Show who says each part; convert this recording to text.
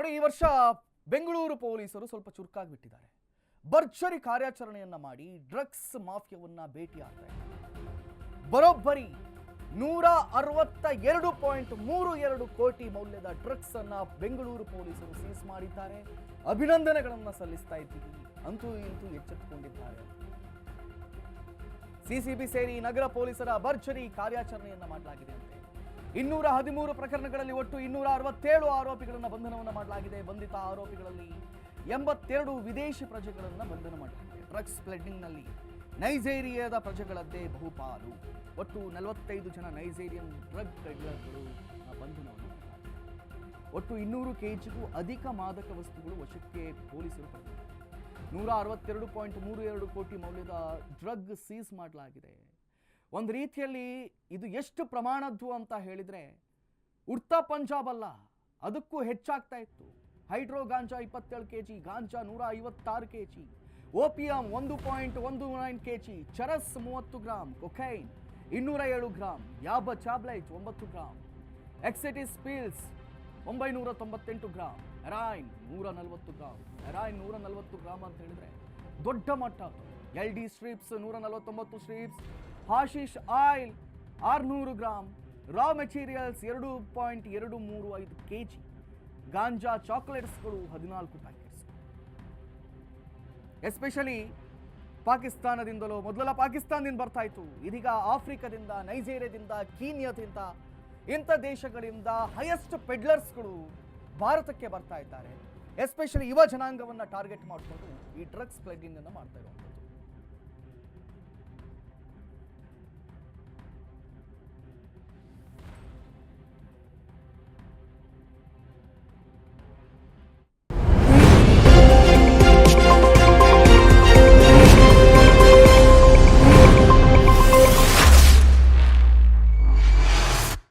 Speaker 1: ನೋಡಿ, ಈ ವರ್ಷ ಬೆಂಗಳೂರು ಪೊಲೀಸರು ಸ್ವಲ್ಪ ಚುರುಕಾಗಿಬಿಟ್ಟಿದ್ದಾರೆ. ಭರ್ಜರಿ ಕಾರ್ಯಾಚರಣೆಯನ್ನ ಮಾಡಿ ಡ್ರಗ್ಸ್ ಮಾಫಿಯಾವನ್ನ ಭೇಟಿಯಾಗ್ತಾರೆ. ಬರೋಬ್ಬರಿ 162.32 ಕೋಟಿ ಮೌಲ್ಯದ ಡ್ರಗ್ಸ್ ಅನ್ನ ಬೆಂಗಳೂರು ಪೊಲೀಸರು ಸೀಸ್ ಮಾಡಿದ್ದಾರೆ. ಅಭಿನಂದನೆಗಳನ್ನ ಸಲ್ಲಿಸ್ತಾ ಇದ್ದೀವಿ. ಅಂತೂ ಇಂತೂ ಎಚ್ಚೆತ್ತುಕೊಂಡಿದ್ದಾರೆ. ಸಿಸಿಬಿ ಸೇರಿ ನಗರ ಪೊಲೀಸರ ಭರ್ಜರಿ ಕಾರ್ಯಾಚರಣೆಯನ್ನ ಮಾಡಲಾಗಿದೆ ಅಂತೆ. 213 ಪ್ರಕರಣಗಳಲ್ಲಿ ಒಟ್ಟು 267 ಆರೋಪಿಗಳನ್ನು ಬಂಧನವನ್ನು ಮಾಡಲಾಗಿದೆ. ಬಂಧಿತ ಆರೋಪಿಗಳಲ್ಲಿ 82 ವಿದೇಶಿ ಪ್ರಜೆಗಳನ್ನು ಬಂಧನ ಮಾಡಲಾಗಿದೆ. ಡ್ರಗ್ಸ್ ಸ್ಮಗ್ಲಿಂಗ್ನಲ್ಲಿ ನೈಜೀರಿಯಾದ ಪ್ರಜೆಗಳದ್ದೇ ಬಹುಪಾಲು. ಒಟ್ಟು 45 ಜನ ನೈಜೀರಿಯನ್ ಡ್ರಗ್ ಪೆಡ್ಲರ್ಗಳು ಬಂಧನವನ್ನು ಮಾಡಲಾಗಿದೆ. ಒಟ್ಟು 200 ಕೆಜಿಗೂ ಅಧಿಕ ಮಾದಕ ವಸ್ತುಗಳು ವಶಕ್ಕೆ ಪೊಲೀಸರು ಪಡೆದಿದ್ದಾರೆ. 162.32 ಕೋಟಿ ಮೌಲ್ಯದ ಡ್ರಗ್ ಸೀಸ್ ಮಾಡಲಾಗಿದೆ. ಒಂದು ರೀತಿಯಲ್ಲಿ ಇದು ಎಷ್ಟು ಪ್ರಮಾಣದ್ದು ಅಂತ ಹೇಳಿದರೆ ಉಡ್ತಾ ಪಂಜಾಬ್ ಅಲ್ಲ, ಅದಕ್ಕೂ ಹೆಚ್ಚಾಗ್ತಾ ಇತ್ತು. Hydro ganja 27 KG, ganja 156 KG, opium 1.19 KG, charas 30 gram, cocaine 207 gram, yaba tablet 9 gram, ecstasy pills 998 gram, heroin 140 gram. Heroin 140 gram ಅಂತ ಹೇಳಿದ್ರೆ ದೊಡ್ಡ ಮಟ್ಟ. LD strips 149 strips, hashish oil 600 gram, raw materials 2.235 KG, ganja ಚಾಕೊಲೇಟ್ಸ್ಗಳು 14 ಪ್ಯಾಕೆಟ್ಸ್. ಎಸ್ಪೆಷಲಿ ಪಾಕಿಸ್ತಾನದಿಂದಲೂ ಮೊದಲ ಪಾಕಿಸ್ತಾನದಿಂದ ಬರ್ತಾ ಇತ್ತು. ಇದೀಗ ಆಫ್ರಿಕಾದಿಂದ, ನೈಜೀರಿಯಾದಿಂದ, ಕೀನ್ಯಾದಿಂದ ಇಂಥ ದೇಶಗಳಿಂದ ಹೈಯೆಸ್ಟ್ ಪೆಡ್ಲರ್ಸ್ಗಳು ಭಾರತಕ್ಕೆ ಬರ್ತಾ ಇದ್ದಾರೆ. ಎಸ್ಪೆಷಲಿ ಯುವ ಜನಾಂಗವನ್ನು ಟಾರ್ಗೆಟ್ ಮಾಡಿಕೊಂಡು ಈ ಡ್ರಗ್ಸ್ ಸ್ಮಗ್ಲಿಂಗ್ ಅನ್ನು ಮಾಡ್ತಾ ಇರುವಂಥದ್ದು.